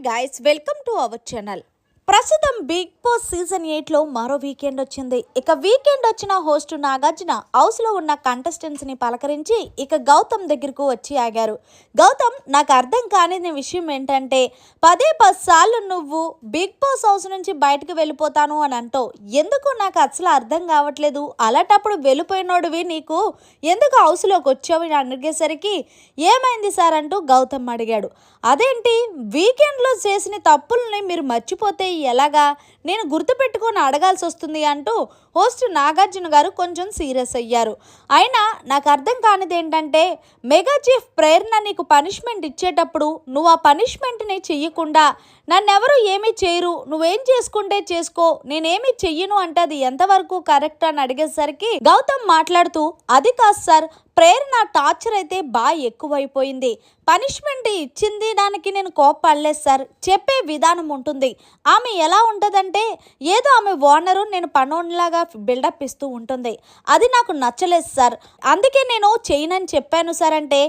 guys, welcome to our channel. ప్రస్తుతం big boss season 8లో మరో weekend వచ్చింది. ఇక వీకెండ్ వచ్చిన హోస్ట్ నాగార్జున హౌస్ లో ఉన్న కంటెస్టెంట్స్ ని పలకరించి ఇక గౌతమ్ దగ్గరకు వచ్చి ఆగారు. గౌతమ్, నాకు అర్థం కాని విషయం ఏంటంటే 10 సార్లు నువ్వు బిగ్ బాస్ హౌస్ నుంచి బయటకు వెళ్ళిపోతాను అని అంటావు. ఎందుకు నాకు అసలు అర్థం కావట్లేదు. అలాంటప్పుడు వెళ్ళిపోయినోడివి నీకు ఎందుకు హౌస్లోకి వచ్చావు అని అడిగేసరికి ఏమైంది సార్ అంటూ గౌతమ్ అడిగాడు. అదేంటి, వీకెండ్లో చేసిన తప్పుల్ని మీరు మర్చిపోతే ఎలాగా, నేను గుర్తుపెట్టుకొని అడగాల్సి వస్తుంది అంటూ హోస్ట్ నాగార్జున గారు కొంచెం సీరియస్ అయ్యారు. అయినా నాకు అర్థం కానిది ఏంటంటే, మెగా చీఫ్ ప్రేరణ నీకు పనిష్మెంట్ ఇచ్చేటప్పుడు నువ్వు ఆ పనిష్మెంట్ని చెయ్యకుండా నన్నెవరు ఏమీ చేయరు, నువ్వేం చేసుకుంటే చేసుకో, నేనేమీ చెయ్యను అంటే అది ఎంతవరకు కరెక్ట్ అని అడిగేసరికి గౌతమ్ మాట్లాడుతూ, అది కాదు సార్, ప్రేరణ టార్చర్ అయితే బాగా ఎక్కువైపోయింది. పనిష్మెంట్ ఇచ్చింది దానికి నేను కోప్పడలేదు సార్, చెప్పే విధానం ఉంటుంది. ఆమె ఎలా ఉంటుందంటే ఏదో ఆమె ఓనరు నేను పనోన్లాగా బిల్డప్ ఇస్తూ ఉంటుంది. అది నాకు నచ్చలేదు సార్, అందుకే నేను చేయనని చెప్పాను సార్ అంటే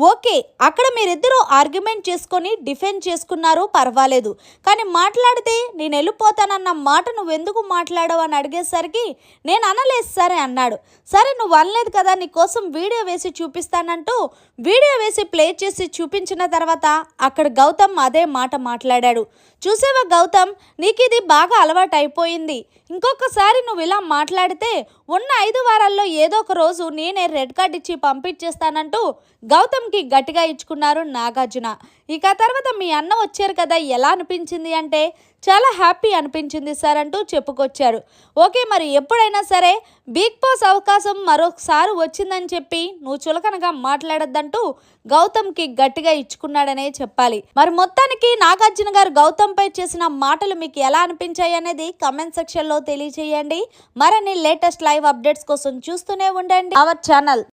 ఓకే, అక్కడ మీరిద్దరూ ఆర్గ్యుమెంట్ చేసుకొని డిఫెండ్ చేసుకున్నారు, పర్వాలేదు. కానీ మాట్లాడితే నేను వెళ్ళిపోతానన్న మాట నువ్వెందుకు మాట్లాడవు అని అడిగేసరికి నేను అనలేదు సార్ అన్నాడు. సరే నువ్వు అనలేదు కదా, నీకోసం వీడియో వేసి చూపిస్తానంటూ వీడియో వేసి ప్లే చేసి చూపించిన తర్వాత అక్కడ గౌతమ్ అదే మాట మాట్లాడాడు. చూసేవా గౌతమ్, నీకు ఇది బాగా అలవాటు అయిపోయింది. ఇంకొకసారి నువ్వు ఇలా మాట్లాడితే ఉన్న 5 వారాల్లో ఏదో ఒక రోజు నేనే రెడ్ కార్డ్ ఇచ్చి పంపించేస్తానంటూ గౌతమ్కి గట్టిగా ఇచ్చుకున్నారు నాగార్జున. ఇక తర్వాత మీ అన్న వచ్చారు కదా, ఎలా అనిపించింది అంటే చాలా హ్యాపీ అనిపించింది సార్ అంటూ చెప్పుకొచ్చారు. ఓకే, మరి ఎప్పుడైనా సరే బిగ్ బాస్ అవకాశం మరొకసారి వచ్చిందని చెప్పి నువ్వు చులకనగా మాట్లాడద్దంటూ గౌతమ్కి గట్టిగా ఇచ్చుకున్నాడనే చెప్పాలి. మరి మొత్తానికి నాగార్జున గారు గౌతమ్పై చేసిన మాటలు మీకు ఎలా అనిపించాయి అనేది కమెంట్ సెక్షన్లో తెలియజేయండి. మరిన్ని లేటెస్ట్ లైవ్ అప్డేట్స్ కోసం చూస్తూనే ఉండండి అవర్ ఛానల్.